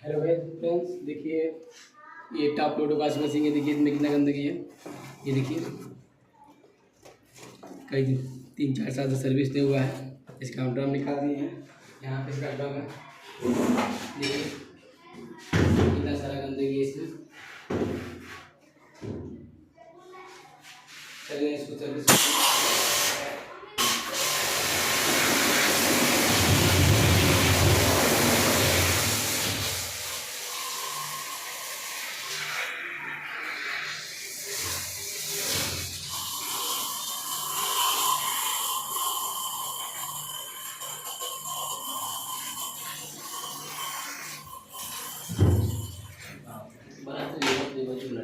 Hello भाई friends, देखिए ये टॉप लोड वॉशिंग मशीन है। देखिए इसमें कितना गंदगी है। ये देखिए कई दिन 3-4 साल से सर्विस नहीं हुआ है। इसका हम ड्रम निकाल दिए हैं। यहाँ पे इसका ड्रम है। देखिए कितना सारा गंदगी है इसमें। चलिए इसको सर्विस